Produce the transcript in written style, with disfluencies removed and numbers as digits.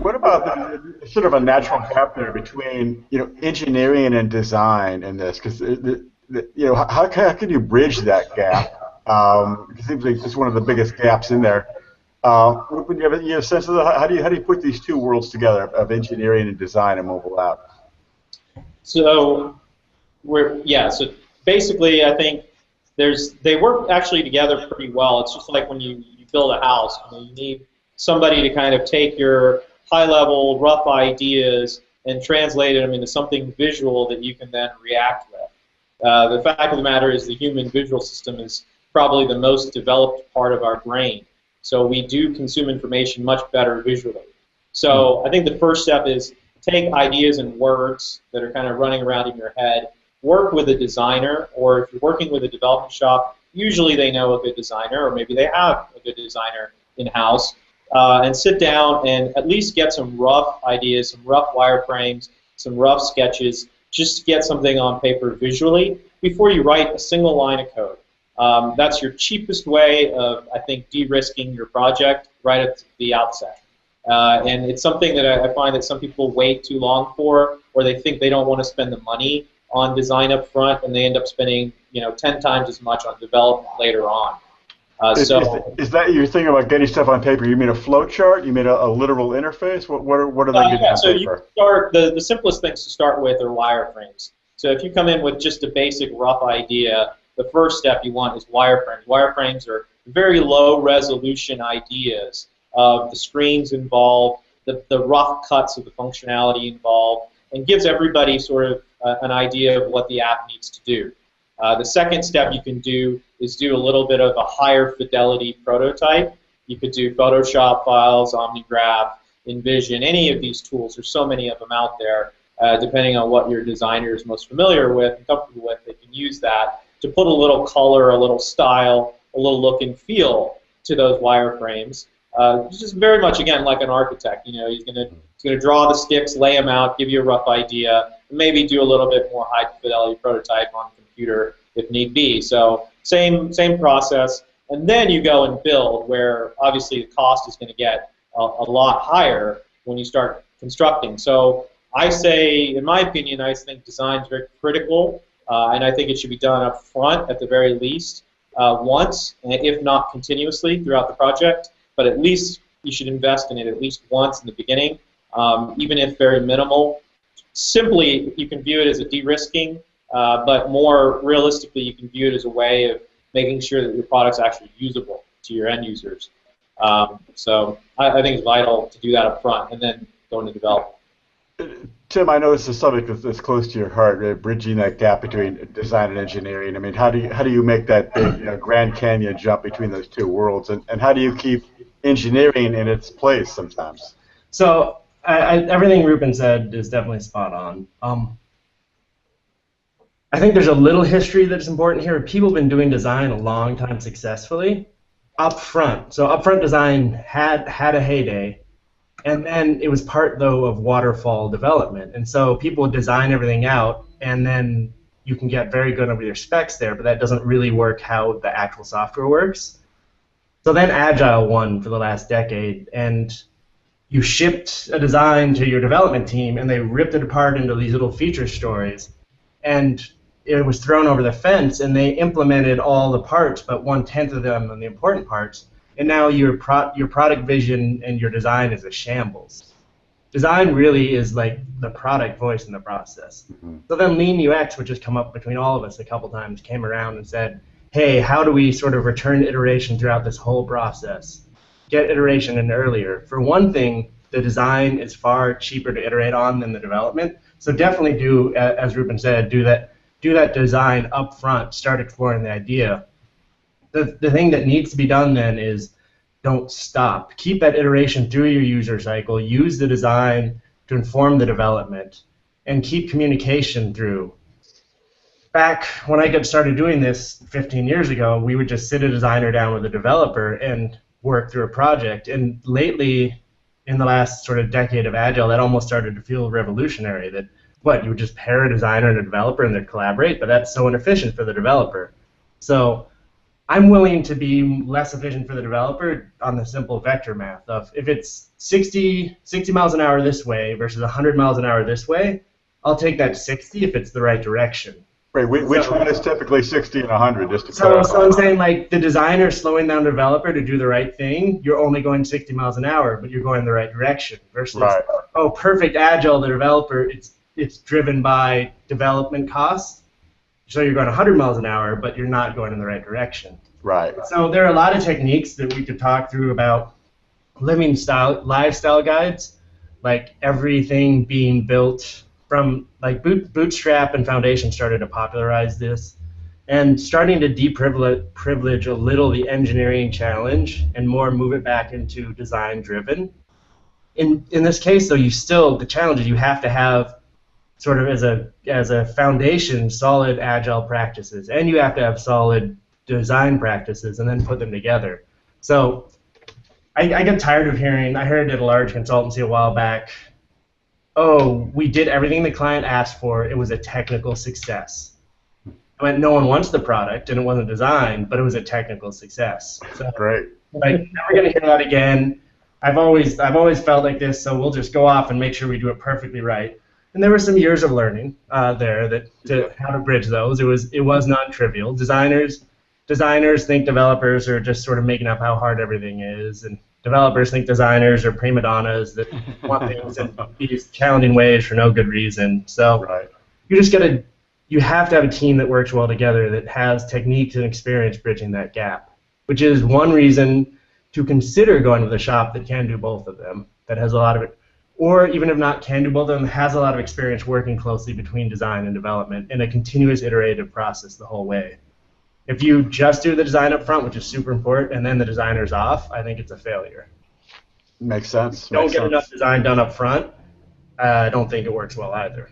What about sort of a natural gap there between engineering and design in this? Because how can you bridge that gap? It seems like it's one of the biggest gaps in there. When you have a sense of that, how do you put these two worlds together of engineering and design and mobile app? So so basically I think they work actually together pretty well. It's just like when you build a house, you need somebody to kind of take your high-level rough ideas and translate them into something visual that you can then react with. The fact of the matter is the human visual system is probably the most developed part of our brain. So we do consume information much better visually. So I think the first step is take ideas and words that are kind of running around in your head, work with a designer, or if you're working with a development shop, usually they know a good designer, or maybe they have a good designer in-house, and sit down and at least get some rough ideas, some rough wireframes, some rough sketches, just to get something on paper visually before you write a single line of code. That's your cheapest way of, I think, de-risking your project right at the outset. And it's something that I find that some people wait too long for, or they think they don't want to spend the money on design up front, and they end up spending 10 times as much on development later on. Is that you're thinking about getting stuff on paper? You mean a flow chart? You mean a literal interface? What are they getting on so paper? You start, the simplest things to start with are wireframes. So if you come in with just a basic rough idea, the first step you want is wireframes. Wireframes are very low resolution ideas of the screens involved, the rough cuts of the functionality involved, and gives everybody sort of an idea of what the app needs to do. The second step you can do is do a little bit of a higher fidelity prototype. You could do Photoshop files, OmniGraph, InVision, any of these tools. There's so many of them out there. Depending on what your designer is most familiar with and comfortable with, they can use that to put a little color, a little style, a little look and feel to those wireframes. It's just very much, again, like an architect. He's going to draw the sticks, lay them out, give you a rough idea, and maybe do a little bit more high fidelity prototype on computer if need be. So same process, and then you go and build, where obviously the cost is going to get a lot higher when you start constructing. So I say, in my opinion, I think design is very critical, and I think it should be done up front at the very least once, if not continuously throughout the project, but at least you should invest in it at least once in the beginning, even if very minimal. Simply, you can view it as a de-risking, but more realistically, you can view it as a way of making sure that your product's actually usable to your end users. So I think it's vital to do that up front and then go into development. Tim, I know it's a subject that's close to your heart, right? Bridging that gap between design and engineering. I mean, how do you make that big Grand Canyon jump between those two worlds, and how do you keep engineering in its place sometimes? So everything Ruben said is definitely spot on. I think there's a little history that's important here. People have been doing design a long time successfully up front. So upfront design had a heyday, and then it was part, though, of waterfall development. And so people would design everything out, and then you can get very good over your specs there, but that doesn't really work how the actual software works. So then Agile won for the last decade, and you shipped a design to your development team, and they ripped it apart into these little feature stories, and it was thrown over the fence, and they implemented all the parts, but 1/10 of them on the important parts, and now your product vision and your design is a shambles. Design really is like the product voice in the process. So then Lean UX, which has come up between all of us a couple times, came around and said, hey, how do we sort of return iteration throughout this whole process? Get iteration in earlier. For one thing, the design is far cheaper to iterate on than the development. So definitely do, as Ruben said, do that design up front, start exploring the idea. The thing that needs to be done then is don't stop. Keep that iteration through your user cycle. Use the design to inform the development, and keep communication through. Back when I started doing this 15 years ago, we would just sit a designer down with a developer and work through a project. And lately, in the last sort of decade of Agile, that almost started to feel revolutionary. That you would just pair a designer and a developer and they'd collaborate, but that's so inefficient for the developer. So I'm willing to be less efficient for the developer on the simple vector math of if it's 60 miles an hour this way versus 100 miles an hour this way, I'll take that 60 if it's the right direction. Right. Which one is typically 60 and 100, just to So clarify? I'm saying, like, the designer slowing down the developer to do the right thing, you're only going 60 miles an hour, but you're going the right direction. Versus, Right. oh, perfect agile, the developer, it's driven by development costs. So you're going 100 miles an hour, but you're not going in the right direction. Right. So there are a lot of techniques that we could talk through about living style, lifestyle guides, like everything being built from, like, Bootstrap and Foundation started to popularize this, and starting to deprivilege a little the engineering challenge and more move it back into design driven. In this case, though, the challenge is you have to have sort of as a foundation solid agile practices, and you have to have solid design practices, and then put them together. So I get tired of hearing. I heard at a large consultancy a while back, oh, we did everything the client asked for. It was a technical success. I mean, no one wants the product, and it wasn't designed, but it was a technical success. So, Great. like, never going to hear that again. I've always felt like this, so we'll just go off and make sure we do it perfectly right. And there were some years of learning there to how to bridge those. It was non-trivial. Designers think developers are just sort of making up how hard everything is, and developers think designers are prima donnas that want things in these challenging ways for no good reason. So Right. you have to have a team that works well together, that has techniques and experience bridging that gap, which is one reason to consider going with a shop that can do both of them, that has a lot of it, or even if not can do both of them, has a lot of experience working closely between design and development in a continuous iterative process the whole way. If you just do the design up front, which is super important, and then the designer's off, I think it's a failure. Makes sense. Don't get enough design done up front, I don't think it works well either.